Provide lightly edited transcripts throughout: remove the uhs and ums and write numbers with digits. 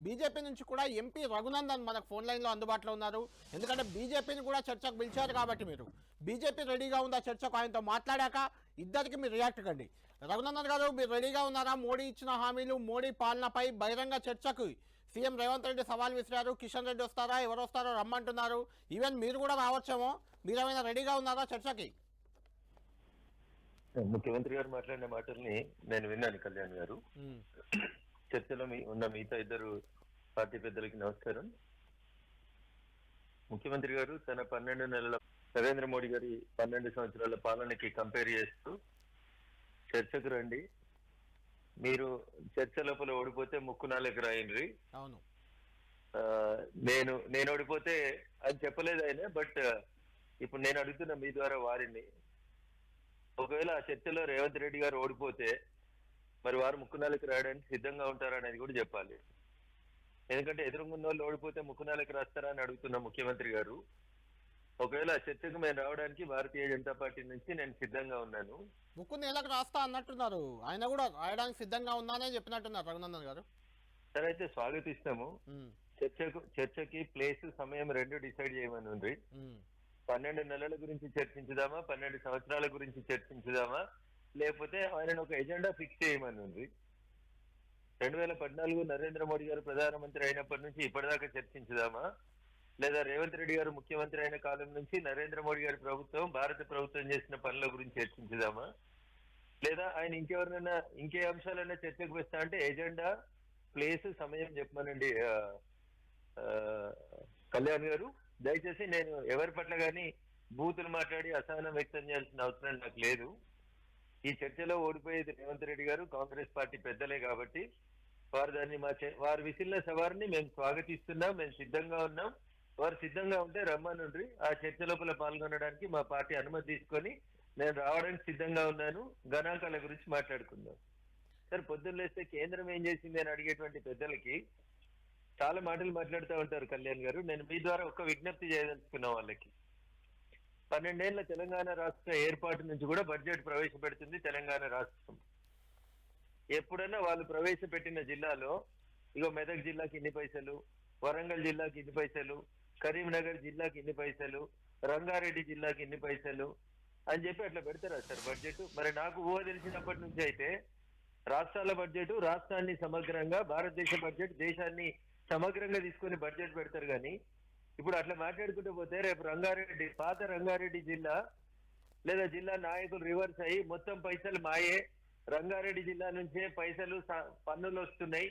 BJP నుంచి కూడా MP Raghunandan మనకు ఫోన్ లైన్లో అందుబాటులో ఉన్నారు. ఎందుకంటే బీజేపీని కూడా చర్చకు పిలిచారు కాబట్టి మీరు బీజేపీ రెడీగా ఉందా చర్చకు? ఆయనతో మాట్లాడాక ఇద్దరికి మీరు రియాక్ట్ కండి. రఘునందన్ గారు, మీరు రెడీగా ఉన్నారా? మోడీ ఇచ్చిన హామీలు, మోడీ పాలనపై బహిరంగ చర్చకు సీఎం రేవంత్ రెడ్డి సవాల్ విసిరారు. కిషన్ రెడ్డి వస్తారా, ఎవరు వస్తారో రమ్మంటున్నారు. ఈవెన్ మీరు కూడా రావచ్చేమో. మీరేమైనా రెడీగా ఉన్నారా చర్చకి? ముఖ్యమంత్రి గారు మాట్లాడిన మాటల్ని నేను విన్నాను. కళ్యాణ్ గారు, చర్చలో ఉన్న మిగతా ఇద్దరు పార్టీ పెద్దలకి నమస్కారం. ముఖ్యమంత్రి గారు తన 12 నెలల నరేంద్ర మోడీ గారి 12 సంవత్సరాల పాలనకి కంపేర్ చేస్తూ చర్చకు రండి, మీరు చర్చ లోపల ఓడిపోతే ముక్కు నాలుగు రాయండి. అవును, నేను ఓడిపోతే అని చెప్పలేదు ఆయన. బట్ ఇప్పుడు నేను అడుగుతున్న మీ ద్వారా వారిని, ఒకవేళ ఆ చర్చలో రేవంత్ రెడ్డి గారు ఓడిపోతే మరి వారు ముక్కునాలకు రాయడానికి సిద్ధంగా ఉంటారా అనేది కూడా చెప్పాలి. ఎందుకంటే ఎదురుగున్న వాళ్ళు ఓడిపోతే ముక్కునాలకు రాస్తారా అని అడుగుతున్న ముఖ్యమంత్రి గారు, ఒకవేళ ఆ చర్చకు మేము రావడానికి భారతీయ జనతా పార్టీ నుంచి నేను సిద్ధంగా ఉన్నాను. ముక్కు నేలకు రాస్తా అన్నట్టున్నారు. ఆయన కూడా రాయడానికి సిద్ధంగా ఉన్నానే చెప్పినట్టున్నారు రఘునందన్ గారు. సరే, అయితే స్వాగతిస్తాము. చర్చకి ప్లేస్, సమయం రెండు డిసైడ్ చేయమని ఉంది. 12 నెలల గురించి చర్చించుదామా, 12 సంవత్సరాల గురించి చర్చించుదామా, లేకపోతే ఆయన ఒక ఎజెండా ఫిక్స్ చేయమని ఉంది. 2014 నరేంద్ర మోడీ గారు ప్రధానమంత్రి అయినప్పటి నుంచి ఇప్పటిదాకా చర్చించుదామా, లేదా రేవంత్ రెడ్డి గారు ముఖ్యమంత్రి అయిన కాలం నుంచి నరేంద్ర మోడీ గారి ప్రభుత్వం, భారత ప్రభుత్వం చేసిన పనుల గురించి చర్చించుదామా, లేదా ఆయన ఇంకెవరినైనా ఇంకే అంశాలైనా చర్చకు వస్తా అంటే ఎజెండా, ప్లేస్, సమయం చెప్పమనండి. కళ్యాణ్ గారు, దయచేసి నేను ఎవరి పట్ల కానీ బూతులు మాట్లాడి అసహనం వ్యక్తం చేయాల్సిన అవసరం నాకు లేదు. ఈ చర్చలో ఓడిపోయేది రేవంత్ రెడ్డి గారు, కాంగ్రెస్ పార్టీ పెద్దలే కాబట్టి వారు దాన్ని వారు విసిరిన సవారిని మేము స్వాగతిస్తున్నాం. మేము సిద్ధంగా ఉన్నాం. వారు సిద్ధంగా ఉంటే రమ్మనుండ్రి. ఆ చర్చ లోపల పాల్గొనడానికి మా పార్టీ అనుమతి తీసుకొని నేను రావడానికి సిద్ధంగా ఉన్నాను. గణాంకాల గురించి మాట్లాడుకుందాం. సరే, పొద్దున్న లేస్తే కేంద్రం ఏం చేసింది అని అడిగేటువంటి పెద్దలకి చాలా మాటలు మాట్లాడుతూ ఉంటారు కళ్యాణ్ గారు. నేను మీ ద్వారా ఒక విజ్ఞప్తి చేయదలుచుకున్న వాళ్ళకి, 12 ఏళ్ల తెలంగాణ రాష్ట్ర ఏర్పాటు నుంచి కూడా బడ్జెట్ ప్రవేశపెడుతుంది తెలంగాణ రాష్ట్రం. ఎప్పుడన్నా వాళ్ళు ప్రవేశపెట్టిన జిల్లాలో ఇగో మెదక్ జిల్లాకి ఇన్ని పైసలు, వరంగల్ జిల్లాకి ఇన్ని పైసలు, కరీంనగర్ జిల్లాకి ఇన్ని పైసలు, రంగారెడ్డి జిల్లాకి ఇన్ని పైసలు అని చెప్పి అట్లా పెడతారా సార్ బడ్జెట్? మరి నాకు ఊహ తెలిసినప్పటి నుంచి అయితే రాష్ట్రాల బడ్జెట్, రాష్ట్రాన్ని సమగ్రంగా, భారతదేశ బడ్జెట్ దేశాన్ని సమగ్రంగా తీసుకొని బడ్జెట్ పెడతారు. కానీ ఇప్పుడు అట్లా మాట్లాడుకుంటూ పోతే రేపు రంగారెడ్డి, పాత రంగారెడ్డి జిల్లా లేదా జిల్లా నాయకులు రివర్స్ అయ్యి మొత్తం పైసలు మాయే, రంగారెడ్డి జిల్లా నుంచే పైసలు పన్నులు వస్తున్నాయి,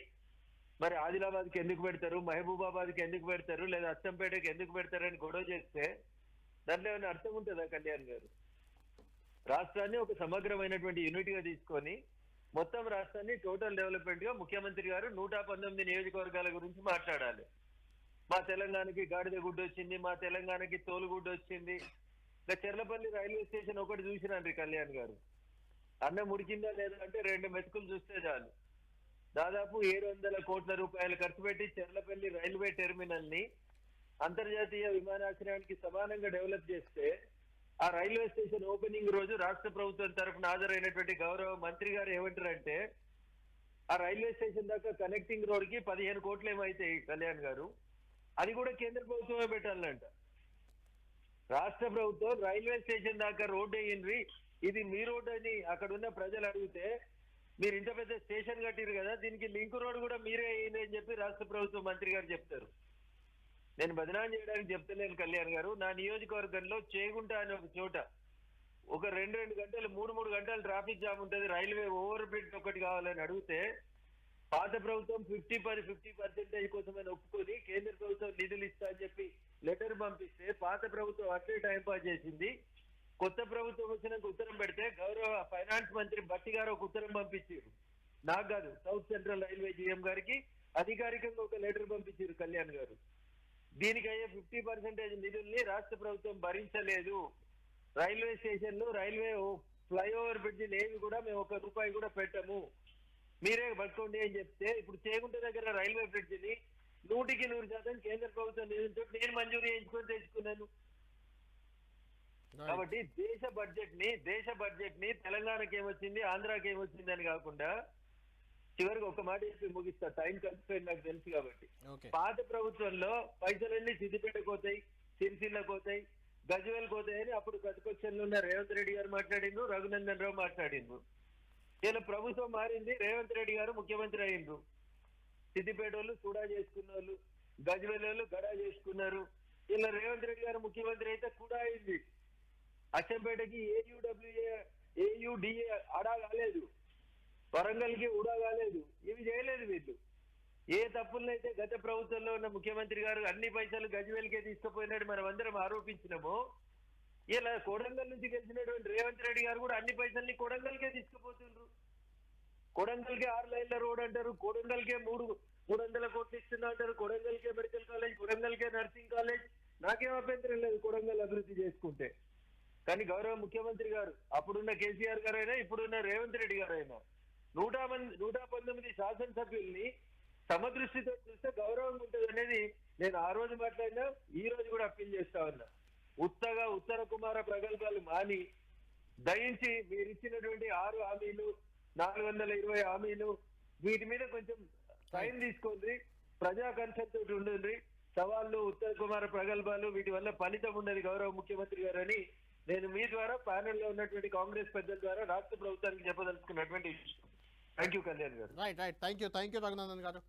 మరి ఆదిలాబాద్కి ఎందుకు పెడతారు, మహబూబాబాద్కి ఎందుకు పెడతారు, లేదా అచ్చంపేటకి ఎందుకు పెడతారని గొడవ చేస్తే దాంట్లో ఏమైనా అర్థం ఉంటుందా కళ్యాణ్ గారు? రాష్ట్రాన్ని ఒక సమగ్రమైనటువంటి యూనిట్ గా తీసుకొని మొత్తం రాష్ట్రాన్ని టోటల్ డెవలప్మెంట్ గా ముఖ్యమంత్రి గారు 119 నియోజకవర్గాల గురించి మాట్లాడాలి. మా తెలంగాణకి గాడిద గుడ్డు వచ్చింది, మా తెలంగాణకి తోలుగుడ్డు వచ్చింది. ఇంకా చెర్లపల్లి రైల్వే స్టేషన్ ఒకటి చూసినండి కళ్యాణ్ గారు, అన్నం ఉడికిందా లేదా అంటే 2 మెతుకులు చూస్తే చాలు. దాదాపు 700 కోట్ల రూపాయలు ఖర్చు పెట్టి చెర్లపల్లి రైల్వే టెర్మినల్ ని అంతర్జాతీయ విమానాశ్రయానికి సమానంగా డెవలప్ చేస్తే, ఆ రైల్వే స్టేషన్ ఓపెనింగ్ రోజు రాష్ట్ర ప్రభుత్వం తరఫున హాజరైనటువంటి గౌరవ మంత్రి గారు ఏమంటారంటే, ఆ రైల్వే స్టేషన్ దాకా కనెక్టింగ్ రోడ్ కి 15 కోట్లు ఏమైతాయి కళ్యాణ్ గారు, అది కూడా కేంద్ర ప్రభుత్వమే పెట్టాలంట. రాష్ట్ర ప్రభుత్వం రైల్వే స్టేషన్ దాకా రోడ్డు వేయండి, ఇది మీ రోడ్డు అని అక్కడ ఉన్న ప్రజలు అడిగితే, మీరు ఇంత పెద్ద స్టేషన్ కట్టిరు కదా, దీనికి లింక్ రోడ్ కూడా మీరే వేయండి అని చెప్పి రాష్ట్ర ప్రభుత్వ మంత్రి గారు చెప్తారు. నేను బదనాం చేయడానికి చెప్తలేను కళ్యాణ్ గారు. నా నియోజకవర్గంలో చేగుంట అనే ఒక చోట ఒక 2 గంటలు 3 గంటలు ట్రాఫిక్ జామ్ ఉంటుంది, రైల్వే ఓవర్ బ్రిడ్జ్ ఒకటి కావాలని అడిగితే పాత ప్రభుత్వం 50% కోసమని ఒప్పుకొని కేంద్ర ప్రభుత్వం నిధులు ఇస్తా అని చెప్పి లెటర్ పంపిస్తే పాత ప్రభుత్వం అట్లే టైం పాస్ చేసింది. కొత్త ప్రభుత్వం వచ్చినాక ఉత్తరం పెడితే గౌరవ ఫైనాన్స్ మంత్రి భట్టి గారు ఒక ఉత్తరం పంపించారు, నాకు కాదు, సౌత్ సెంట్రల్ రైల్వే జీఎం గారికి అధికారికంగా ఒక లెటర్ పంపించారు కళ్యాణ్ గారు. దీనికి అయ్యే 50% నిధుల్ని రాష్ట్ర ప్రభుత్వం భరించలేదు, రైల్వే స్టేషన్లు, రైల్వే ఫ్లైఓవర్ బ్రిడ్జిలు ఏవి కూడా మేము 1 రూపాయి కూడా పెట్టము, మీరే పట్టుకోండి అని చెప్తే, ఇప్పుడు చేగుంట దగ్గర రైల్వే బ్రిడ్జ్ ని 100% కేంద్ర ప్రభుత్వం నిధులతో నేను మంజూరు చేయించుకొని తెచ్చుకున్నాను. కాబట్టి దేశ బడ్జెట్ ని తెలంగాణకి ఏమొచ్చింది, ఆంధ్రాకి ఏమొచ్చింది అని కాకుండా చివరికి ఒక మాట చెప్పి ముగిస్తా, టైం కలిసిపోయింది నాకు తెలుసు కాబట్టి. ఓకే. పాత ప్రభుత్వంలో పైసలన్నీ సిద్దిపేటకు పోతాయి, సిరిసిల్లకు పోతాయి, గజ్వేల్ పోతాయి అని అప్పుడు ప్రతిపక్షంలో ఉన్న రేవంత్ రెడ్డి గారు మాట్లాడిండ్రు, రఘునందన్ రావు మాట్లాడిండ్రు. ఇలా ప్రభుత్వం మారింది, రేవంత్ రెడ్డి గారు ముఖ్యమంత్రి అయిండ్రు. సిద్దిపేట వాళ్ళు సూడా చేసుకున్న వాళ్ళు, గజ్వేల్ వాళ్ళు గడా చేసుకున్నారు. ఇలా రేవంత్ రెడ్డి గారు ముఖ్యమంత్రి అయితే కూడా అయింది. అచ్చంపేటకి ఏయుడిఏ అడా కాలేదు, వరంగల్ కి ఉడా కాలేదు. ఇవి చేయలేదు వీళ్ళు. ఏ తప్పులనైతే గత ప్రభుత్వంలో ఉన్న ముఖ్యమంత్రి గారు అన్ని పైసలు గజ్వేల్కే తీసుకుపోయినట్టు మనం అందరం ఆరోపించినామో, ఇలా కొడంగల్ నుంచి గెలిచినటువంటి రేవంత్ రెడ్డి గారు కూడా అన్ని పైసల్ని కొడంగల్కే తీసుకుపోతుండ్రు. కొడంగల్కే 6 లైన్ల రోడ్ అంటారు, కొడంగల్కే 300 కోట్లు ఇస్తున్నా అంటారు, కొడంగల్కే మెడికల్ కాలేజ్, కొడంగల్కే నర్సింగ్ కాలేజ్. నాకేం అభ్యంతరం లేదు కొడంగల్ అభివృద్ధి చేసుకుంటే. కానీ గౌరవ ముఖ్యమంత్రి గారు, అప్పుడున్న కేసీఆర్ గారు అయినా ఇప్పుడున్న రేవంత్ రెడ్డి గారు అయినా 119 శాసనసభ్యుల్ని సమదృష్టితో చూస్తే గౌరవంగా ఉంటుంది అనేది నేను ఆ రోజు మాట్లాడినా, ఈ రోజు కూడా అప్పీల్ చేస్తా ఉన్నా. ఉత్తగా ఉత్తర కుమార ప్రగల్భాలు మాని దయించి మీరు ఇచ్చినటువంటి 6 హామీలు, 420 హామీలు, వీటి మీద కొంచెం టైం తీసుకోండి, ప్రజా కన్సర్న్ తోటి ఉండండి. సవాళ్ళు, ఉత్తర కుమార ప్రగల్భాలు, వీటి వల్ల ఫలితం ఉన్నది గౌరవ ముఖ్యమంత్రి గారు అని నేను మీ ద్వారా ప్యానెల్ లో ఉన్నటువంటి కాంగ్రెస్ పెద్దల ద్వారా రాష్ట్ర ప్రభుత్వానికి చెప్పదలుచుకున్నటువంటి విషయం. థ్యాంక్ యూ కళ్యాణ్ గారు. రైట్. థ్యాంక్ యూ రఘునందన్ గారు.